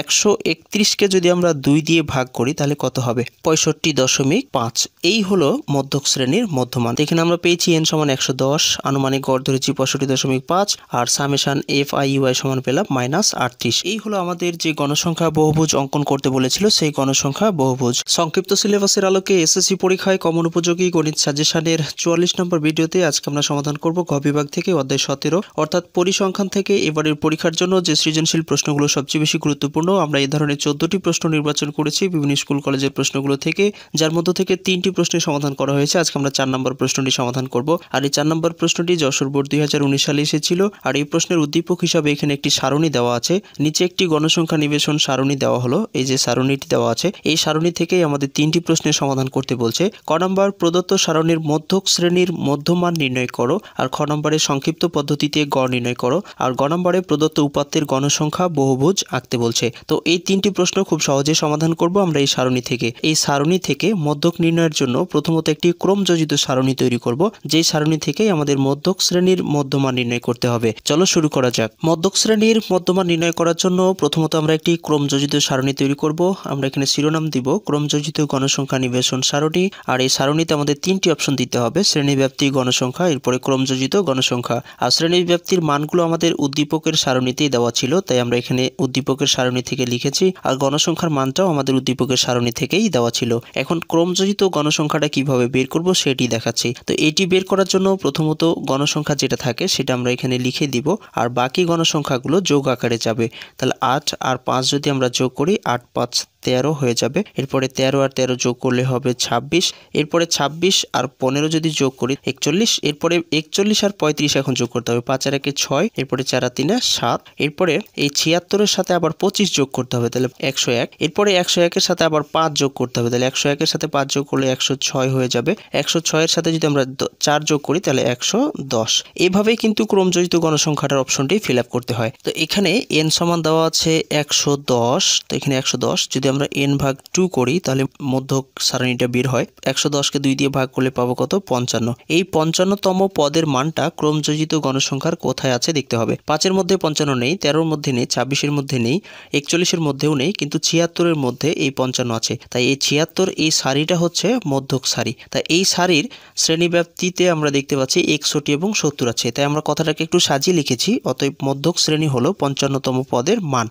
131কে যদি আমরা 2 দিয়ে ভাগ করি তাহলে কত হবে? 65.5। এই হলো মধ্যক শ্রেণীর মধ্যমান। এখানে আমরা পেয়েছি n সমান 110, আনুমানিক গড় ধরেছি 65.5, আর সামেশন FIUI সমান পেলাম -38। এই হলো আমাদের যে গণসংখ্যা বহুভুজ অঙ্কন করতে বলেছিল সেই গণসংখ্যা বহুভুজ। সংক্ষিপ্ত সিলেবাসের আলোকে এসএসসি পরীক্ষায় কমন উপযোগী গণিত সাজেশনের 44 নম্বর ভিডিওতে আজকে আমরা সমাধান করব গ বিভাগ থেকে অধ্যায় 17 অর্থাৎ পরিসংখ্যান থেকে এবারের পরীক্ষার জন্য যে সৃজনশীল প্রশ্নগুলো সবচেয়ে বেশি গুরুত্বপূর্ণ। আমরা এই ধরনের 14টি প্রশ্ন নির্বাচন করেছি বিভিন্ন স্কুল কলেজের প্রশ্নগুলো থেকে, যার মধ্য থেকে 3টি প্রশ্নের সমাধান করা হয়েছে। আজকে আমরা 4 নম্বর প্রশ্নটি সমাধান করব। আর এই 4 নম্বর প্রশ্নটি যশোর বোর্ড 2019 সালে এসেছিল। আর এই প্রশ্নের উদ্দীপক হিসাবে এখানে একটি সারণী দেওয়া আছে, নিচে একটি গণসংখ্যা নিবেশন সারণী দেওয়া হলো। এই যে সারণীটি দেওয়া আছে এই সারণী থেকেই আমাদের 3টি প্রশ্নের সমাধান করতে বলছে। ক নম্বর প্রদত্ত সারণীর মধ্যক শ্রেণীর মধ্যমান নির্ণয় করো, আর খ নম্বরে সংক্ষিপ্ত পদ্ধতিতে গড় নির্ণয় করো, আর গ নম্বরে প্রদত্ত উপাত্তের গণসংখ্যা বহুভুজ আঁকতে বলছে। তো এই 3টি প্রশ্ন খুব সহজে সমাধান করব আমরা এই সারণী থেকে। এই সারণী থেকে মধ্যক নির্ণয়ের জন্য প্রথমত একটি ক্রমযোজিত সারণী তৈরি করব, যেই সারণী থেকেই আমাদের মধ্যক শ্রেণীর মধ্যমান নির্ণয় করতে হবে। চলো শুরু করা যাক। মধ্যক শ্রেণীর মধ্যমান নির্ণয় করার জন্য প্রথমত আমরা একটি ক্রমযোজিত সারণী তৈরি করব। আমরা এখানে শিরোনাম দিব ক্রমযোজিত গণসংখ্যা নিবেশন সারণী। আর এই সারণীতে আমাদের 3টি অপশন দিতে হবে, শ্রেণীব্যাপ্তি, গণসংখ্যা, এরপরে ক্রমযোজিত গণসংখ্যা। আর শ্রেণীব্যাপ্তির মানগুলো আমাদের উদ্দীপকের সারণীতেই দেওয়া ছিল, তাই আমরা এখানে উদ্দীপকের সারণী থেকে লিখেছি। আর গণসংখ্যার মানটাও আমাদের উদ্দীপকের সারণী থেকেই দেওয়া ছিল। এখন ক্রমযোজিত গণসংখ্যাটা কিভাবে বের করব সেটি দেখাচ্ছি। তো এটি বের করার জন্য প্রথমত গণসংখ্যা যেটা থাকে সেটা আমরা এখানে লিখে দিব, আর বাকি গণসংখ্যাগুলো যোগ আকারে যাবে। তাহলে 8 আর 5 যদি আমরা যোগ করি 8 5 13 হয়ে যাবে। এরপরে 13 আর 13 যোগ করলে হবে 26। এরপরে 26 আর 15 যদি যোগ করি 41। এরপরে 41 আর 35 এখন যোগ করতে হবে। 5 আর 1 6, এরপরে 4 আর 3 7। এরপরে এই 76 এর সাথে আবার 25 যোগ করতে হবে, তাহলে 101। এরপরে 101 এর সাথে আবার 5 যোগ করতে হবে, তাহলে 101 এর সাথে 5 যোগ করলে 106 হয়ে যাবে। 106 এর সাথে যদি আমরা 4 যোগ করি তাহলে 110। এভাবেই কিন্তু ক্রমযোজিত গণসংখ্যাটার অপশনটি ফিল আপ করতে হয়। তো এখানে n সমান দেওয়া আছে 110। তো এখানে 110 যদি আমরা n ভাগ 2 করি তাহলে মধ্যক সারণীটা বের হয়। 110কে 2 দিয়ে ভাগ করলে পাবো কত? 55। এই 55তম পদের মানটা ক্রমযোজিত গণসংখ্যার কোথায় আছে দেখতে হবে। 5 এর মধ্যে 55 নেই, 13 এর মধ্যে নেই, 26 এর মধ্যে নেই, 41 এর মধ্যেও নেই, কিন্তু 76 এর মধ্যে এই 55 আছে। তাই এই 76 এই সারিটা হচ্ছে মধ্যক সারি। তাই এই সারির শ্রেণীব্যাপ্তিতে আমরা দেখতে পাচ্ছি 61 এবং 70 আছে। তাই আমরা কথাটাকে একটু সাজিয়ে লিখেছি, অতএব মধ্যক শ্রেণী হলো 55তম পদের মান।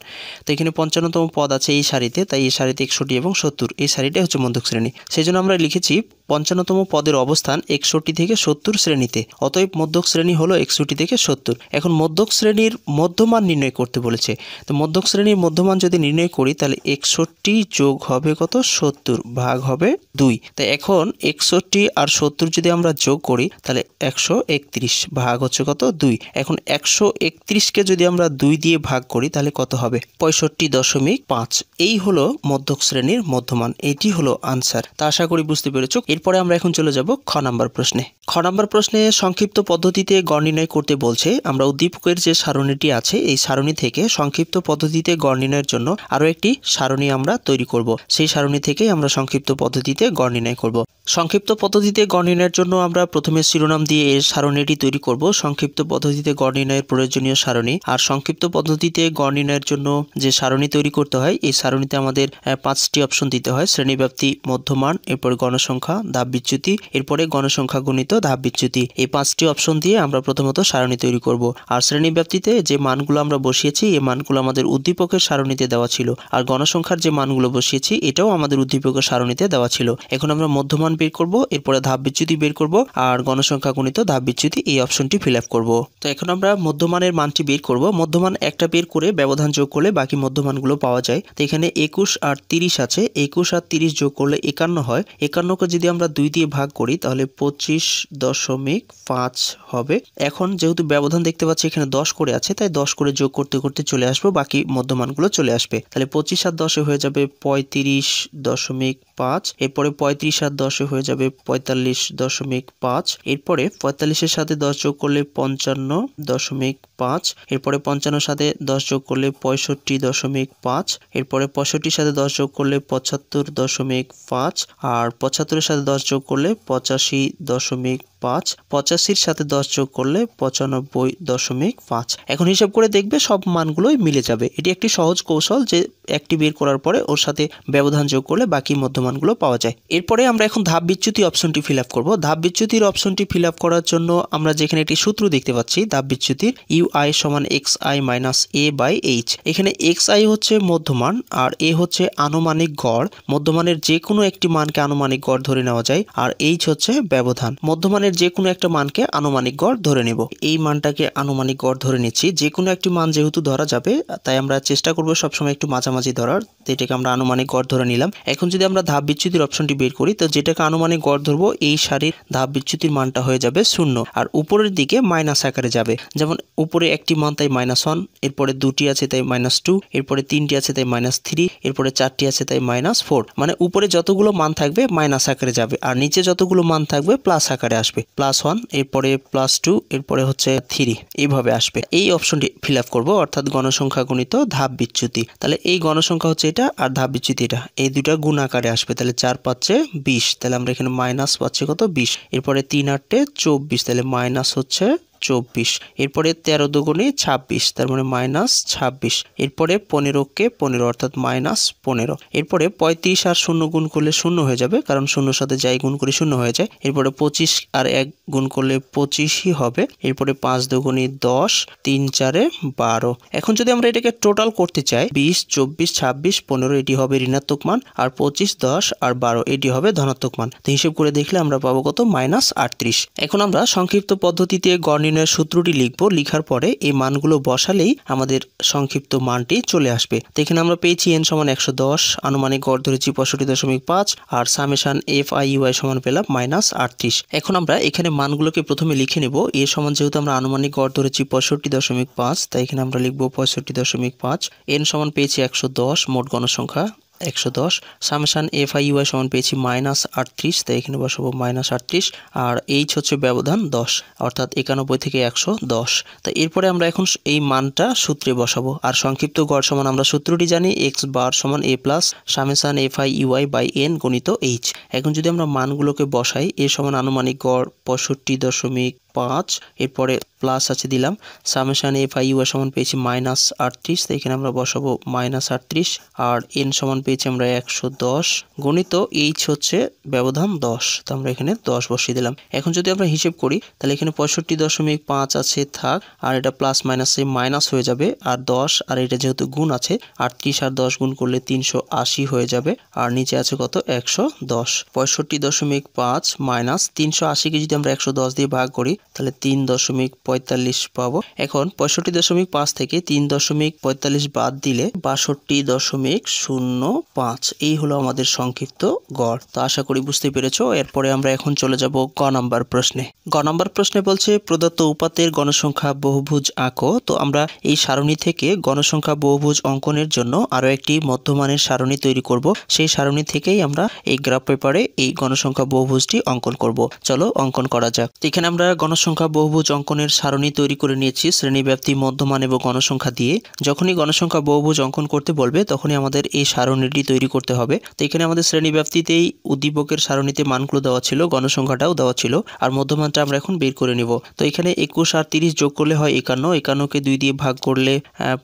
তো এখানে 55তম পদ আছে এই সারিতে, তাই এই সারিতে 61 এবং 70, এই সারিটাই হচ্ছে মধ্যক শ্রেণী। সেই জন্য আমরা লিখেছি 55তম পদের অবস্থান 61 থেকে 70 শ্রেণীতে, অতএব মধ্যক শ্রেণী হলো 61 থেকে 70। এখন মধ্যক শ্রেণীর মধ্যমান নির্ণয় করতে বলেছে। তো মধ্যক শ্রেণীর মধ্যমান যদি নির্ণয় করি তাহলে 61 যোগ হবে কত? 70 ভাগ হবে 2। তাই এখন 61 আর 70 যদি আমরা যোগ করি তাহলে 131 ভাগ হচ্ছে কত? 2। এখন 131কে যদি আমরা 2 দিয়ে ভাগ করি তাহলে কত হবে? 65.5। এই হলো মধ্যক শ্রেণীর মধ্যমান, এটি হলো আনসার। তা আশা করি বুঝতে পেরেছো। এরপরে আমরা এখন চলে যাব খ নাম্বার প্রশ্নে। খ নাম্বার প্রশ্নে সংক্ষিপ্ত পদ্ধতিতে গড় নির্ণয় করতে বলছে। আমরা উদ্দীপকের যে সারণীটি আছে এই সারণী থেকে সংক্ষিপ্ত পদ্ধতিতে গড় নির্ণয়ের জন্য আরো একটি সারণী আমরা তৈরি করব। সেই সারণী থেকেই আমরা সংক্ষিপ্ত পদ্ধতিতে গড় নির্ণয় করব। সংক্ষিপ্ত পদ্ধতিতে গড় নির্ণয়ের জন্য আমরা প্রথমে শিরোনাম দিয়ে এর সারণীটি তৈরি করব, সংক্ষিপ্ত পদ্ধতিতে গড় নির্ণয়ের প্রয়োজনীয় সারণী। আর সংক্ষিপ্ত পদ্ধতিতে গড় নির্ণয়ের জন্য যে সারণী তৈরি করতে হয় এই সারণীতে আমাদের 5টি অপশন দিতে হয়, শ্রেণীব্যাপ্তি, মধ্যমান, এরপরে গণসংখ্যা, ধাপ বিচ্যুতি, এরপরে গণসংখ্যা গণিত ধাপ বিচ্যুতি। এই 5টি অপশন দিয়ে আমরা প্রথমত সারণী তৈরি করব। আর শ্রেণীব্যাপ্তিতে যে মানগুলো আমরা বসিয়েছি এই মানগুলো আমাদের উদ্দীপকের সারণীতে দেওয়া ছিল, আর গণসংখ্যার যে মানগুলো বসিয়েছি এটাও আমাদের উদ্দীপকের সারণীতে দেওয়া ছিল। এখন আমরা মধ্যমান বের করব, এরপরে ধাপ বিচ্যুতি বের করব, আর গণসংখ্যা গণিত ধাপ বিচ্যুতি এই অপশনটি ফিল আপ করব। তো এখন আমরা মধ্যমানের মানটি বের করব। মধ্যমান একটা বের করে ব্যবধান যোগ করলে বাকি মধ্যমানগুলো পাওয়া যায়। তো এখানে 21 আর 30 আছে, 21 আর 30 যোগ করলে 51 হয়। 51কে যদি আমরা 2 দিয়ে ভাগ করি তাহলে 25.5 হবে। এখন যেহেতু ব্যবধান দেখতে পাচ্ছি এখানে 10 করে আছে, তাই 10 করে যোগ করতে করতে চলে আসবো, বাকি মধ্যমানগুলো চলে আসবে। তাহলে 25 আর 10 হয়ে যাবে 35.5। এরপরে 35 আর 10 হয়ে যাবে 45.5। এরপরে 45 এর সাথে 10 যোগ করলে 55.5। এরপরে 55 এর সাথে 10 যোগ করলে 65.5। এরপরে 65 এর সাথে 10 যোগ করলে 75.5। আর 75 এর সাথে 10 যোগ করলে 85.5। 5, 85-র সাথে 10 যোগ করলে 95.5। এখন হিসাব করে দেখবে সব মানগুলোই মিলে যাবে। এটি একটি সহজ কৌশল যে একটি বের করার পরে ওর সাথে ব্যবধান যোগ করলে বাকি মধ্যমানগুলো পাওয়া যায়। এরপরে আমরা এখন ধাপ বিচ্যুতি অপশনটি ফিল আপ করবো। ধাপ বিচ্যুতির অপশনটি ফিল আপ করার জন্য আমরা যেখানে একটি সূত্র দেখতে পাচ্ছি ধাপ বিচ্যুতির UI সমান xi minus a by h। এখানে xi হচ্ছে মধ্যমান আর a হচ্ছে আনুমানিক গড়। মধ্যমানের যে কোনো একটি মানকে আনুমানিক গড় ধরে নেওয়া যায় আর h হচ্ছে ব্যবধান। মধ্যমানের যে কোনো একটা মানকে আনুমানিক গড় ধরে নেব। এই মানটাকে আনুমানিক গড় ধরে নিচ্ছি। যে কোনো একটি মান যেহেতু ধরা যাবে তাই আমরা চেষ্টা করব সবসময় একটু মাঝামাঝি ধরার, তো এটাকে আমরা আনুমানিক গড় ধরে নিলাম। এখন যদি আমরা ধাপ বিচ্যুতির অপশনটি বের করি তো যেটাকে আনুমানিক গড় ধরবো এই সারির ধাপ বিচ্যুতির মানটা হয়ে যাবে 0 আর উপরের দিকে মাইনাস আকারে যাবে। যেমন উপরে একটি মান তাই -1, এরপরে দুটি আছে তাই -2, এরপরে তিনটি আছে তাই -3, এরপরে চারটি আছে তাই -4। মানে উপরে যতগুলো মান থাকবে মাইনাস আকারে যাবে আর নিচে যতগুলো মান থাকবে প্লাস আকারে আসবে। +1, এরপরে +2, এরপরে হচ্ছে 3, এইভাবে আসবে। এই অপশনটি ফিল আপ করবো, অর্থাৎ গণসংখ্যা গুণিত ধাপ বিচ্যুতি। তাহলে এই গণসংখ্যা হচ্ছে এটা আর ধাপ বিচ্যুতি এটা, এই দুটা গুণ আকারে আসবে। তাহলে 4 5 20, তাহলে আমরা এখানে মাইনাস পাচ্ছি কত 20। এরপরে 3 8 24, তাহলে মাইনাস হচ্ছে 24। এরপরে 13 দুগুণে 26, তার মানে -26। এরপরে 15 কে 15 অর্থাৎ -15। এরপরে 35 আর 0 গুণ করলে 0 হয়ে যাবে, কারণ 0 সাথে যাই গুণ করি 0 হয়ে যায়। এরপরে 25 আর 1 গুণ করলে 25ই হবে। এরপরে 5 দুগুণে 10, 3 4 12। এখন যদি আমরা এটাকে টোটাল করতে চাই 20 24 26 15 এটি হবে ঋণাত্মক মান আর 25 10 আর 12 এটি হবে ধনাত্মক মান। তো হিসাব করে দেখলে আমরা পাবো কত -38। এখন আমরা সংক্ষিপ্ত পদ্ধতিতে গড় নির্ণয়ের সূত্রটি লিখব। লিখার পরে এই মানগুলো বসালেই আমাদের সংক্ষিপ্ত মানটি চলে আসবে। তো এখানে আমরা পেয়েছি n সমান 110, আনুমানিক গড় ধরেছি 65.5 আর সামেশন FIUI সমান পেলাম -38। এখন আমরা এখানে মানগুলোকে প্রথমে লিখে নেব। এ সমান যেহেতু আমরা আনুমানিক গড় ধরেছি 65.5, তাই এখানে আমরা লিখব 65.5। n সমান পেয়েছি 110, মোট গণসংখ্যা 110। সামেশন FIUI সমান পেয়েছি -38, তাই এখানে বসাবো -38 আর h হচ্ছে ব্যবধান 10, অর্থাৎ 91 থেকে 110। তো এরপরে আমরা এখন এই মানটা সূত্রে বসাবো। আর সংক্ষিপ্ত গড় সমান আমরা সূত্রটি জানি, x বার সমান a plus summation FIUI by n গুণিত h। এখন যদি আমরা মানগুলোকে বসাই, a সমান আনুমানিক গড় 65.5, এরপরে প্লাস আছে দিলাম সামেশন FIUI সমান পেয়েছি -38, তাই এখানে আমরা বসাবো -38 আর n সমান পেয়েছি আমরা 110 গণিত h হচ্ছে ব্যবধান 10, তো আমরা এখানে 10 বসিয়ে দিলাম। এখন যদি আমরা হিসেব করি তাহলে এখানে 65.5 আছে থাক আর এটা প্লাস মাইনাসে মাইনাস হয়ে যাবে আর 10 আর এটা যেহেতু গুণ আছে 38 আর 10 গুণ করলে 380 হয়ে যাবে আর নিচে আছে কত 110। 65.5 মাইনাস 380 কে যদি আমরা 110 দিয়ে ভাগ করি তাহলে 3.45 পাবো। এখন 65.5 থেকে 3.45 বাদ দিলে 62.05, এই হলো আমাদের সংক্ষিপ্ত গড়। তো আশা করি বুঝতে পেরেছো। এরপরে আমরা এখন চলে যাব গ নাম্বার প্রশ্নে। গ নাম্বার প্রশ্নে বলছে প্রদত্ত উপাত্তের গণসংখ্যা বহুভুজ আঁকো। তো আমরা এই সারণী থেকে গণসংখ্যা বহুভুজ অঙ্কনের জন্য আরো একটি মধ্যমানের সারণী তৈরি করব। সেই সারণী থেকেই আমরা এই গ্রাফ পেপারে এই গণসংখ্যা বহুভুজটি অঙ্কন করব। চলো অঙ্কন করা যাক। এখানে আমরা গণসংখ্যা বহুভুজ অঙ্কনের সারণী তৈরি করে নিয়েছি শ্রেণীব্যাপ্তি, মধ্যমান এবং গণসংখ্যা দিয়ে। যখনই গণসংখ্যা বহুভুজ অঙ্কন করতে বলবে তখনই আমাদের এই সারণীটি তৈরি করতে হবে। তো এখানে আমাদের শ্রেণীব্যাপ্তিতেই উদ্দীপকের সারণীতে মানগুলো দেওয়া ছিল, গণসংখ্যাটাও দেওয়া ছিল আর মধ্যমানটা আমরা এখন বের করে নিব। তো এখানে 21 আর 30 যোগ করলে হয় 51, 51কে 2 দিয়ে ভাগ করলে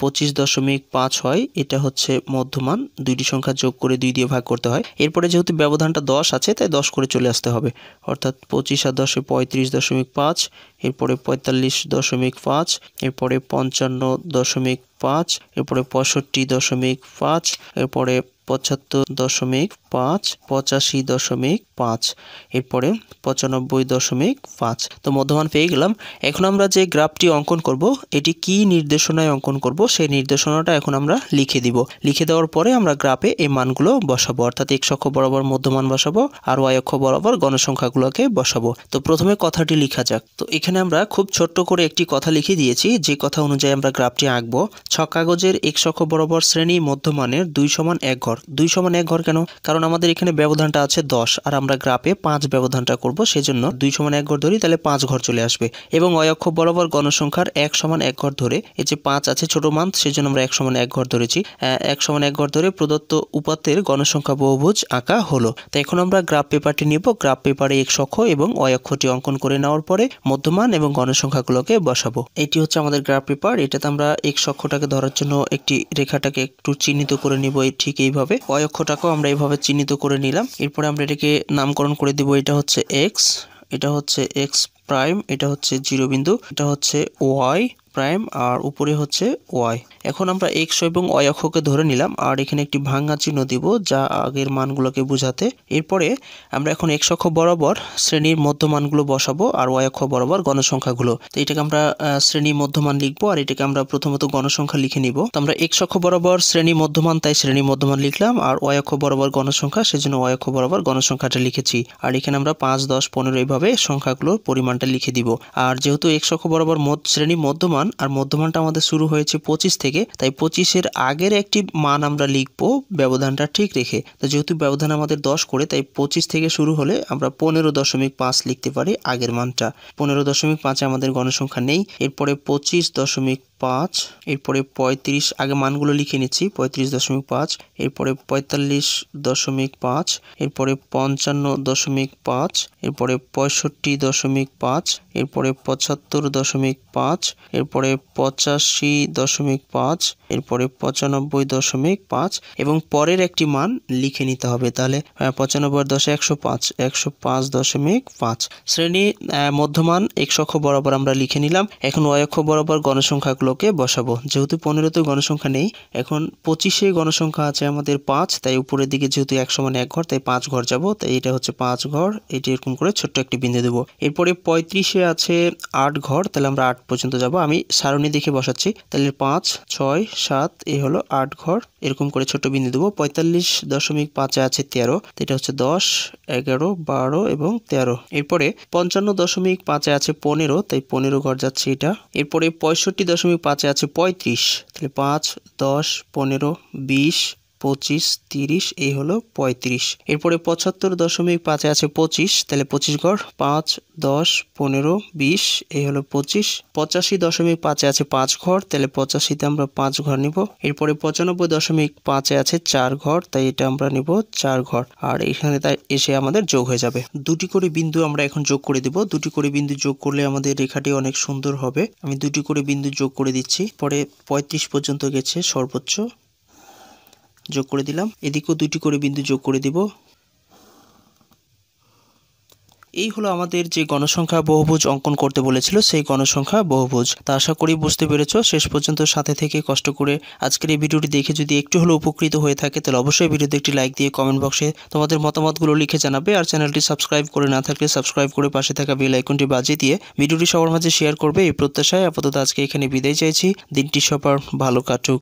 25.5 হয়, এটা হচ্ছে মধ্যমান। দুইটি সংখ্যা যোগ করে 2 দিয়ে ভাগ করতে হয়। এরপরে যেহেতু ব্যবধানটা 10 আছে তাই 10 করে চলে আসতে হবে, অর্থাৎ 25 আর 10 35.5, এরপরে 45.5, এরপরে 55.5, এরপরে 65.5, এরপরে 75.5, 85.5, এরপরে 95.5। তো মধ্যমান পেয়ে গেলাম। এখন আমরা যে গ্রাফটি অঙ্কন করব এটি কি নির্দেশনায় অঙ্কন করব সেই নির্দেশনাটা এখন আমরা লিখে দিব। লিখে দেওয়ার পরে আমরা গ্রাফে এই মানগুলো বসাবো, অর্থাৎ x অক্ষ বরাবর মধ্যমান বসাবো আর y অক্ষ বরাবর গণসংখ্যাগুলোকে বসাবো। তো প্রথমে কথাটি লেখা যাক। তো এখানে আমরা খুব ছোট্ট করে একটি কথা লিখে দিয়েছি, যে কথা অনুযায়ী আমরা গ্রাফটি আঁকবো। ছক কাগজের এক্স অক্ষ বরাবর শ্রেণী মধ্যমানের 2 সমান 1 ঘর। 2 সমান 1 ঘর কেন? কারণ আমাদের এখানে ব্যবধানটা আছে 10 আর আমরা গ্রাফে 5 ব্যবধানটা করব, সেজন্য 2 সমান 1 ঘর ধরি, তাহলে 5 ঘর চলে আসবে। এবং অয় অক্ষ বরাবর গণসংখ্যার 1 সমান 1 ঘর ধরে, এই যে 5 আছে ছোট মান, সেজন্য আমরা 1 সমান 1 ঘর ধরেছি। 1 সমান 1 ঘর ধরে প্রদত্ত উপাত্তের গণসংখ্যা বহুভুজ আঁকা হলো। তো এখন আমরা গ্রাফ পেপারটি নিব। গ্রাফ পেপারে এক্স অক্ষ এবং ওয়াই অক্ষটি অঙ্কন করে নেওয়ার পরে মধ্যমান এবং গণসংখ্যাগুলোকে বসাবো। এটি হচ্ছে আমাদের গ্রাফ পেপার। এটাতে আমরা এক্স অক্ষটাকে ধরার জন্য একটি রেখাটাকে একটু চিহ্নিত করে নিব, ঠিক এইভাবে। ওয়াই অক্ষটাকেও আমরা এইভাবে চিহ্নিত করে নিলাম। এরপরে আমরা এটাকে নামকরণ করে দিব। এটা হচ্ছে এক্স, এটা হচ্ছে এক্স প্রাইম, এটা হচ্ছে 0 বিন্দু, এটা হচ্ছে ওয়াই প্রাইম, আর উপরে হচ্ছে ওয়াই। এখন আমরা এক্স এবং ওয়াই অক্ষকে ধরে নিলাম, আর এখানে একটি ভাঙা চিহ্ন দিব যা আগের মানগুলোকে বোঝাতে। এরপরে আমরা এখন এক্স অক্ষ বরাবর শ্রেণীর মধ্যমানগুলো বসাবো আর ওয়াই অক্ষ বরাবর গণসংখ্যাগুলো। তো এটাকে আমরা শ্রেণী মধ্যমান লিখবো, আর এটাকে আমরা প্রথমত গণসংখ্যা লিখে নিব। তো আমরা এক্স অক্ষ বরাবর শ্রেণী মধ্যমান, তাই শ্রেণী মধ্যমান লিখলাম, আর ওয়াই অক্ষ বরাবর গণসংখ্যা, সেজন্য ওয়াই অক্ষ বরাবর গণসংখ্যাটা লিখেছি। আর এখানে আমরা 5, 10, 15 এইভাবে সংখ্যাগুলোর পরিমাণটা লিখে দিব। আর যেহেতু এক্স অক্ষ বরাবর শ্রেণী মধ্যমান, আর মধ্যমানটা আমাদের শুরু হয়েছে 25 থেকে, তাই 25-এর আগের একটি মান আমরা লিখবো ব্যবধানটা ঠিক রেখে। তো যেহেতু ব্যবধান আমাদের 10 করে, তাই 25 থেকে শুরু হলে আমরা 15.5 লিখতে পারি আগের মানটা। 15.5 আমাদের গণসংখ্যা নেই। এরপরে 25.5, এরপরে 35, আগে মানগুলো লিখে নিচ্ছি। 35.5, এরপরে 45.5, এরপরে 55.5, এরপরে 65.5, এরপরে 75.5, এরপরে 85.5, এরপরে 95.5 এবং পরের একটি মান লিখে নিতে হবে। তাহলে 95 × 10 105 শ্রেণী মধ্যমান এক্স অক্ষ বরাবর আমরা লিখে নিলাম। এখন ওয়াই অক্ষ বরাবর গণসংখ্যাগুলোকে বসাবো। যেহেতু 15-তে গণসংখ্যা নেই, এখন 25-এ গণসংখ্যা আছে আমাদের 5, তাই উপরের দিকে যেহেতু 1 সমান 1 ঘর, তাই 5 ঘর যাব। তাই এটা হচ্ছে 5 ঘর, এটি এরকম করে ছোট্ট একটি বিন্দু দেবো। এরপরে 35-এ আছে 8 ঘর, তাহলে আমরা 8 পর্যন্ত যাব। আমি সারণী দেখে বসাচ্ছি। তাহলে 5, 6, 7, এই হলো 8 ঘর, এরকম করে ছোট বিন্দু দেবো। 45.5-এ আছে 13, এটা হচ্ছে 10, 11, 12 এবং 13। এরপরে 55.5-এ আছে 15, তাই 15 ঘর যাচ্ছে এটা। এরপরে 65.5-এ আছে 35, তাহলে 5, 10, 15, 20, 25, 30, এই হলো 35। এরপরে 75.5-এ আছে 25, তাহলে 25 ঘর, 5, 10, 15, 20, এই হলো 25। 85.5-এ আছে 5 ঘর, তাহলে 85-তে আমরা 5 ঘর নিব। এরপরে 95.5-এ আছে 4 ঘর, তাই এটা আমরা নিব 4 ঘর, আর এখানে তাই এসে আমাদের যোগ হয়ে যাবে। দুটি করে বিন্দু আমরা এখন যোগ করে দিব। দুটি করে বিন্দু যোগ করলে আমাদের রেখাটি অনেক সুন্দর হবে। আমি দুটি করে বিন্দু যোগ করে দিচ্ছি। পরে 35 পর্যন্ত গেছে সর্বোচ্চ, যোগ করে দিলাম। এদিকেও দুটি করে বিন্দু যোগ করে দিব। এই হলো আমাদের যে গণসংখ্যা বহুভুজ অঙ্কন করতে বলেছিল, সেই গণসংখ্যা বহুভুজ। তা আশা করি বুঝতে পেরেছো। শেষ পর্যন্ত সাথে থেকে কষ্ট করে আজকের এই ভিডিওটি দেখে যদি একটু হলেও উপকৃত হয়ে থাকে, তাহলে অবশ্যই ভিডিওতে একটি লাইক দিয়ে কমেন্ট বক্সে তোমাদের মতামতগুলো লিখে জানাবে। আর চ্যানেলটি সাবস্ক্রাইব করে না থাকলে সাবস্ক্রাইব করে পাশে থাকা বেল আইকনটি বাজিয়ে দিয়ে ভিডিওটি সবার মাঝে শেয়ার করবে, এই প্রত্যাশায় আপাতত আজকে এখানে বিদায় চাইছি। দিনটি সবার ভালো কাটুক।